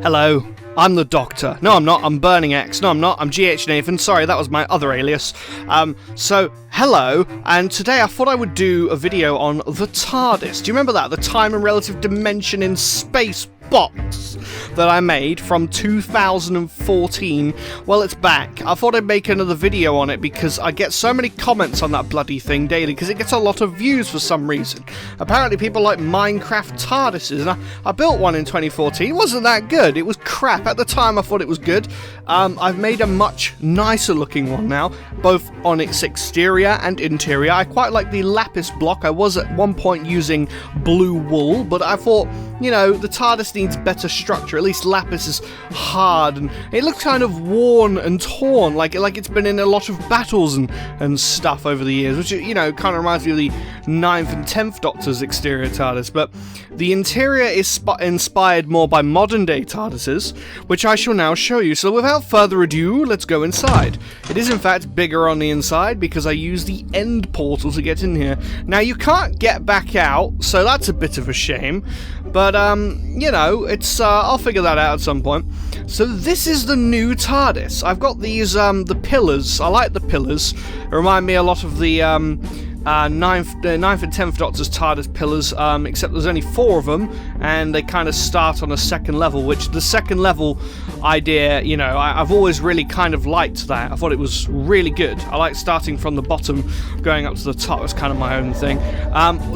Hello, I'm the Doctor. No, I'm not. I'm Burning X. No, I'm not. I'm GH Nathan. Sorry, that was my other alias. So, hello, and today I thought I would do a video on the Tardis. Do you remember that? The time and relative dimension in space box that I made from 2014. Well, it's back. I thought I'd make another video on it because I get so many comments on that bloody thing daily because it gets a lot of views for some reason. Apparently people like Minecraft TARDISes, and I built one in 2014. It wasn't that good. It was crap. At the time I thought it was good. I've made a much nicer looking one now, both on its exterior and interior. I quite like the lapis block. I was at one point using blue wool, but I thought, you know, the TARDIS needs better structure. At least lapis is hard, and it looks kind of worn and torn, like it's been in a lot of battles and stuff over the years, which, you know, kind of reminds me of the 9th and 10th Doctor's exterior TARDIS. But the interior is inspired more by modern day TARDISes, which I shall now show you. So without further ado, let's go inside. It is in fact bigger on the inside because I use the end portal to get in here. Now you can't get back out, so that's a bit of a shame. But, you know, it's, I'll figure that out at some point. So this is the new TARDIS. I've got these, the pillars. I like the pillars. They remind me a lot of the, 9th and 10th Doctor's TARDIS pillars, except there's only 4 of them, and they kind of start on a second level, which the second level idea, you know, I've always really kind of liked that. I thought it was really good. I like starting from the bottom, going up to the top. It's kind of my own thing.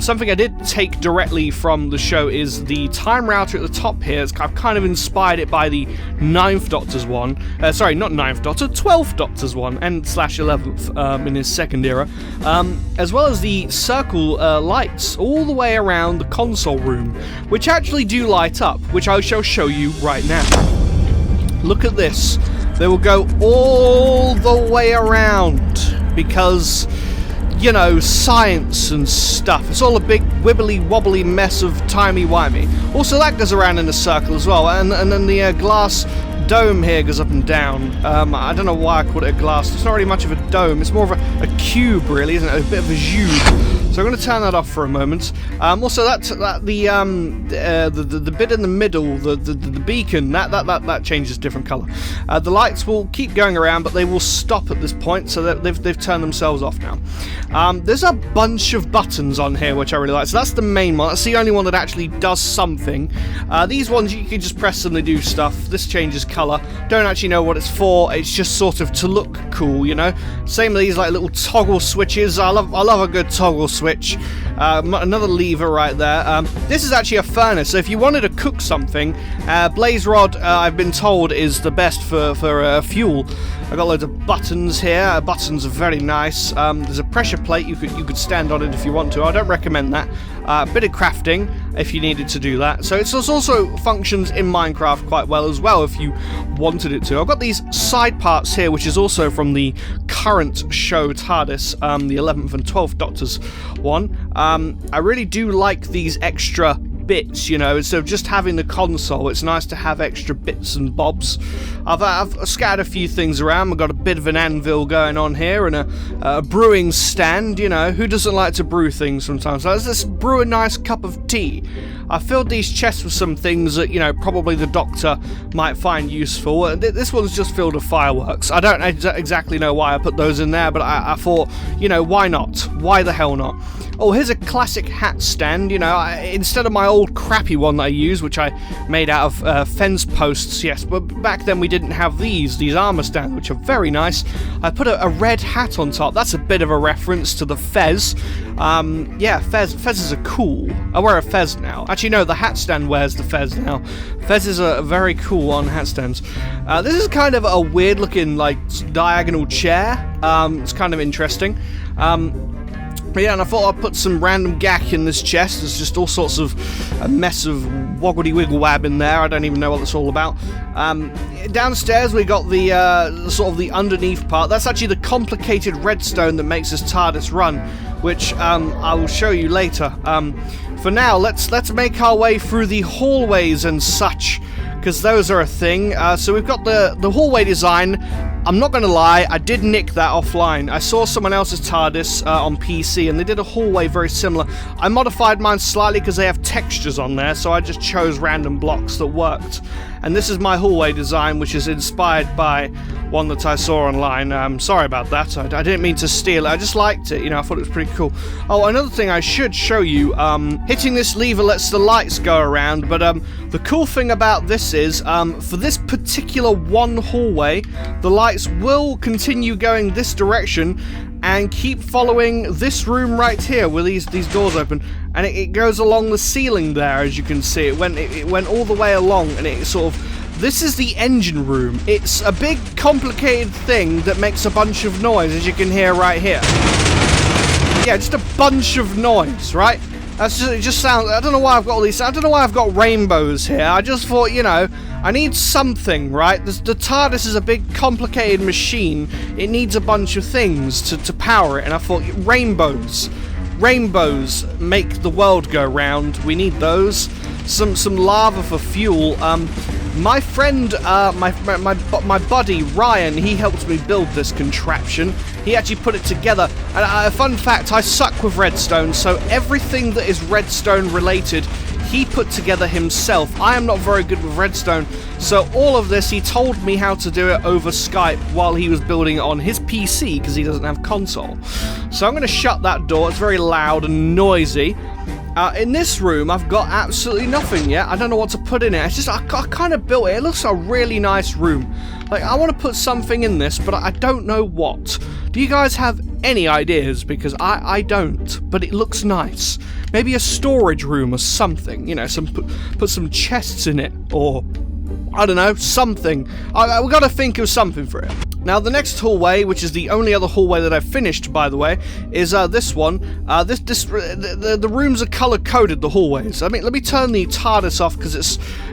Something I did take directly from the show is the time router at the top here. I've kind of inspired it by the 9th Doctor's one. Sorry, not 9th Doctor, 12th Doctor's one, and /11th in his second era. As well as the circle lights all the way around the console room, which actually do light up, which I shall show you right now. Look at this. They will go all the way around because, you know, science and stuff. It's all a big wibbly wobbly mess of timey-wimey. Also, that goes around in a circle as well, and then the glass dome here goes up and down. I don't know why I called it a glass. It's not really much of a dome. It's more of a cube, really, isn't it? A bit of a jube. So I'm going to turn that off for a moment. Also, the bit in the middle, the beacon, that changes different colour. The lights will keep going around, but they will stop at this point, so that they've turned themselves off now. There's a bunch of buttons on here which I really like. So that's the main one. That's the only one that actually does something. These ones you can just press them, they do stuff. This changes colour. Don't actually know what it's for. It's just sort of to look cool, you know. Same with these like little toggle switches. I love a good toggle switch. Another lever right there. This is actually a furnace, so if you wanted to cook something, blaze rod, I've been told, is the best for fuel. I've got loads of buttons here. Buttons are very nice. There's a pressure plate. You could stand on it if you want to. I don't recommend that. A bit of crafting if you needed to do that. So it also functions in Minecraft quite well as well if you wanted it to. I've got these side parts here, which is also from the current show TARDIS, the 11th and 12th Doctor's one. I really do like these extra bits, you know, instead of just having the console, it's nice to have extra bits and bobs. I've scattered a few things around. I've got a bit of an anvil going on here and a brewing stand, you know, who doesn't like to brew things sometimes? So let's just brew a nice cup of tea. I filled these chests with some things that, you know, probably the Doctor might find useful. This one's just filled with fireworks. I don't exactly know why I put those in there, but I thought, you know, why not? Why the hell not? Oh, here's a classic hat stand, you know, instead of my old crappy one that I use, which I made out of fence posts, yes, but back then we didn't have these armor stands, which are very nice. I put a red hat on top. That's a bit of a reference to the fez. Yeah, fezzes are cool. I wear a fez now. Actually, no, the hat stand wears the fez now. Fezzes are very cool on hat stands. This is kind of a weird looking, like, diagonal chair. It's kind of interesting. But yeah, and I thought I'd put some random gack in this chest. There's just all sorts of a mess of woggly wiggle wab in there. I don't even know what that's all about. Downstairs we got the sort of the underneath part. That's actually the complicated redstone that makes this TARDIS run, which I will show you later. For now, let's make our way through the hallways and such, because those are a thing. So we've got the hallway design. I'm not going to lie, I did nick that offline. I saw someone else's TARDIS on PC, and they did a hallway very similar. I modified mine slightly because they have textures on there, so I just chose random blocks that worked. and this is my hallway design, which is inspired by one that I saw online. Sorry about that. I didn't mean to steal it. I just liked it. You know, I thought it was pretty cool. Oh, another thing I should show you. Hitting this lever lets the lights go around, but the cool thing about this is, for this particular one hallway, the lights will continue going this direction and keep following this room right here where these doors open, and it goes along the ceiling there, as you can see. It went all the way along, and it sort of... This is the engine room. It's a big, complicated thing that makes a bunch of noise, as you can hear right here. Yeah, just a bunch of noise, right? It just sounds... I don't know why I've got all these... I don't know why I've got rainbows here. I just thought, you know, I need something, right? The TARDIS is a big, complicated machine. It needs a bunch of things to power it, and I thought, rainbows. Rainbows make the world go round. We need those. Some lava for fuel. My friend, my buddy Ryan, he helped me build this contraption. He actually put it together. And fun fact, I suck with redstone, so everything that is redstone related, he put together himself. I am not very good with redstone, so all of this, he told me how to do it over Skype while he was building it on his PC, because he doesn't have console. So I'm going to shut that door. It's very loud and noisy. In this room, I've got absolutely nothing yet. I don't know what to put in it. It's just, I kind of built it. It looks like a really nice room. Like, I want to put something in this, but I don't know what. Do you guys have any ideas? Because I don't, but it looks nice. Maybe a storage room or something. You know, put some chests in it, or... I don't know, something. We've got to think of something for it. Now, the next hallway, which is the only other hallway that I've finished, by the way, is this one. The rooms are color-coded, the hallways. I mean, let me turn the TARDIS off, because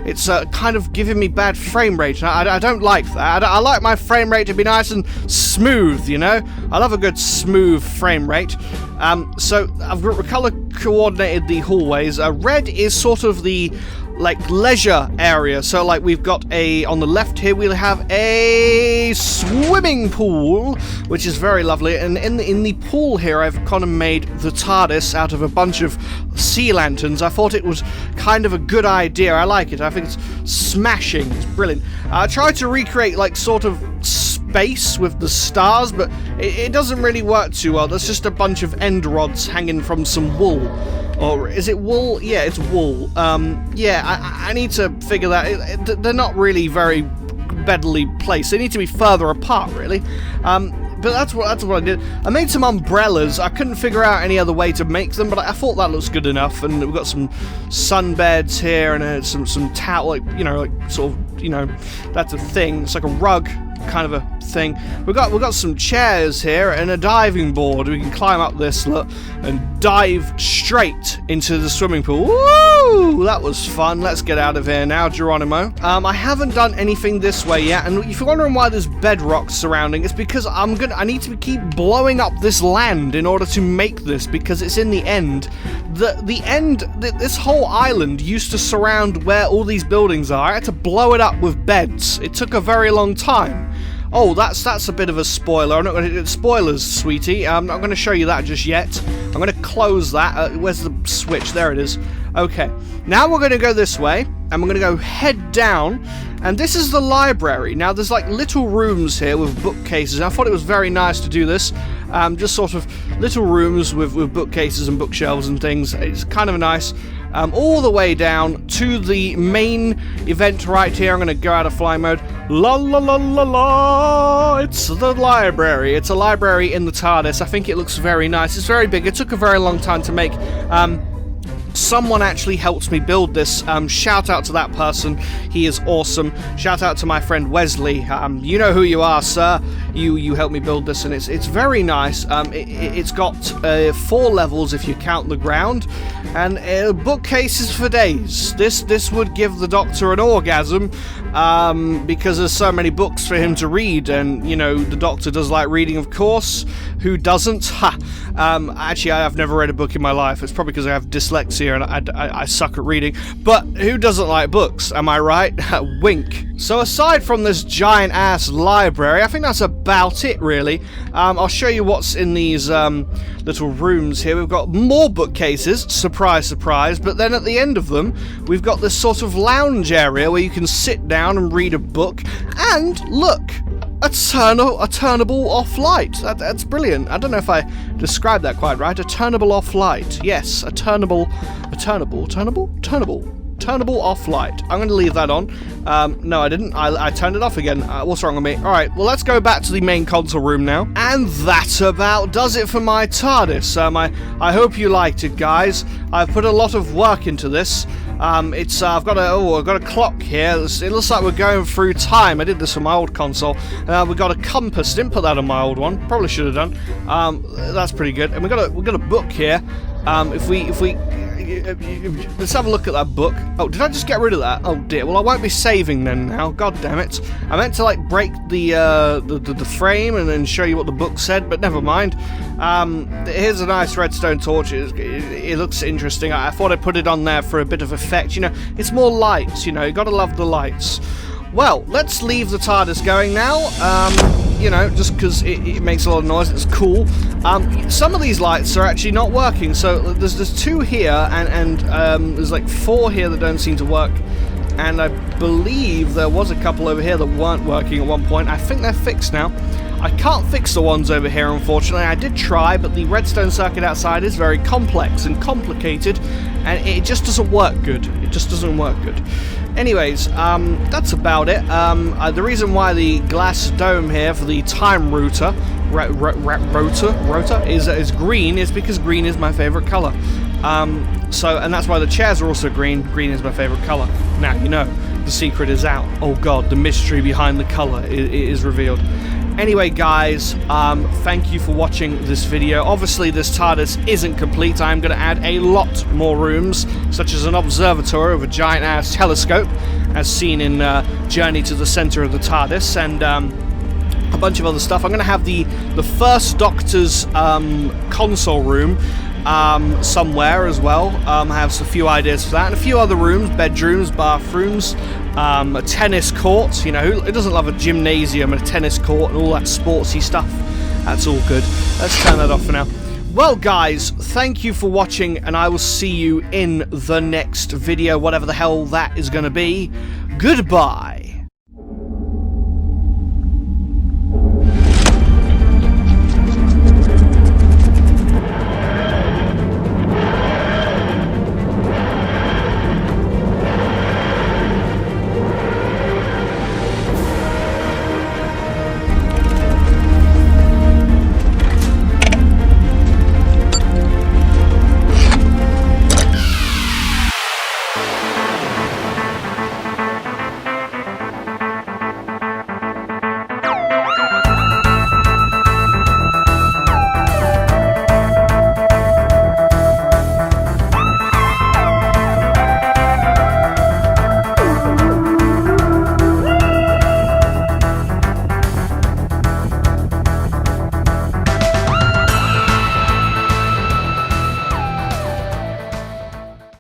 it's kind of giving me bad frame rate. I don't like that. I like my frame rate to be nice and smooth, you know? I love a good smooth frame rate. So I've color-coordinated the hallways. Red is sort of the... like leisure area, so like we've got on the left here we'll have a swimming pool, which is very lovely, and in the pool here I've kind of made the TARDIS out of a bunch of sea lanterns. I thought it was kind of a good idea. I like it. I think it's smashing. It's brilliant. I tried to recreate like sort of space with the stars, but it doesn't really work too well. There's just a bunch of end rods hanging from some wool. Or is it wool? Yeah, it's wool. Yeah, I need to figure that. They're not really very bedily placed. They need to be further apart, really. But that's what I did. I made some umbrellas. I couldn't figure out any other way to make them, but I thought that looks good enough. And we've got some sunbeds here and some towel, like, you know, like sort of, you know, that's a thing. It's like a rug kind of a thing. We've got some chairs here and a diving board. We can climb up this, look, and dive straight into the swimming pool. Woo! That was fun. Let's get out of here now, Geronimo. I haven't done anything this way yet, and if you're wondering why there's bedrock surrounding, it's because I need to keep blowing up this land in order to make this, because it's in the end. This whole island used to surround where all these buildings are. I had to blow it up with beds. It took a very long time. Oh, that's a bit of a spoiler. I'm not going to... Spoilers, sweetie. I'm not going to show you that just yet. I'm going to close that. Where's the switch? There it is. Okay. Now we're going to go this way, and we're going to go head down, and this is the library. Now, there's like little rooms here with bookcases. I thought it was very nice to do this. Just sort of little rooms with bookcases and bookshelves and things. It's kind of nice. All the way down to the main event right here. I'm going to go out of fly mode. La la la la la! It's the library. It's a library in the TARDIS. I think it looks very nice. It's very big. It took a very long time to make. Someone actually helped me build this. Shout out to that person. He is awesome. Shout out to my friend Wesley. You know who you are, sir. You helped me build this, and it's very nice. It's got 4 levels if you count the ground, and bookcases for days. This would give the Doctor an orgasm, because there's so many books for him to read, and you know the Doctor does like reading, of course. Who doesn't? Ha! Actually, I have never read a book in my life. It's probably because I have dyslexia. here, and I suck at reading. But who doesn't like books? Am I right? Wink. So aside from this giant-ass library, I think that's about it, really. I'll show you what's in these little rooms here. We've got more bookcases, surprise, surprise, but then at the end of them, we've got this sort of lounge area where you can sit down and read a book, and look! A turnable off light. That's brilliant. I don't know if I described that quite right. A turnable off light. Yes, a turnable off light. I'm going to leave that on. No, I didn't. I turned it off again. What's wrong with me? Alright, well, let's go back to the main console room now. And that about does it for my TARDIS. I hope you liked it, guys. I've put a lot of work into this. I've got a clock here. It looks like we're going through time. I did this on my old console. We've got a compass. Didn't put that on my old one. Probably should have done. That's pretty good. And we've got a book here. If we let's have a look at that book. Oh, did I just get rid of that? Oh dear. Well, I won't be saving then now. God damn it. I meant to like break the frame and then show you what the book said, but never mind. Here's a nice redstone torch. It looks interesting. I thought I'd put it on there for a bit of effect. You know, it's more lights. You know, you gotta love the lights. Well, let's leave the TARDIS going now. You know, just because it makes a lot of noise. It's cool. Some of these lights are actually not working. So there's 2 here, and there's like 4 here that don't seem to work. And I believe there was a couple over here that weren't working at one point. I think they're fixed now. I can't fix the ones over here, unfortunately. I did try, but the redstone circuit outside is very complex and complicated, and it just doesn't work good. It just doesn't work good. Anyways, that's about it. The reason why the glass dome here for the time rotor is green is because green is my favorite color. And that's why the chairs are also green. Green is my favorite color. Now you know the secret is out. Oh god, the mystery behind the color is revealed. Anyway, guys, thank you for watching this video. Obviously, this TARDIS isn't complete. I'm going to add a lot more rooms, such as an observatory with a giant-ass telescope, as seen in Journey to the Center of the TARDIS, and a bunch of other stuff. I'm going to have the First Doctor's console room somewhere as well. I have a few ideas for that, and a few other rooms, bedrooms, bathrooms, a tennis court. You know, who doesn't love a gymnasium and a tennis court and all that sportsy stuff? That's all good. Let's turn that off for now. Well, guys, thank you for watching, and I will see you in the next video, whatever the hell that is going to be. Goodbye.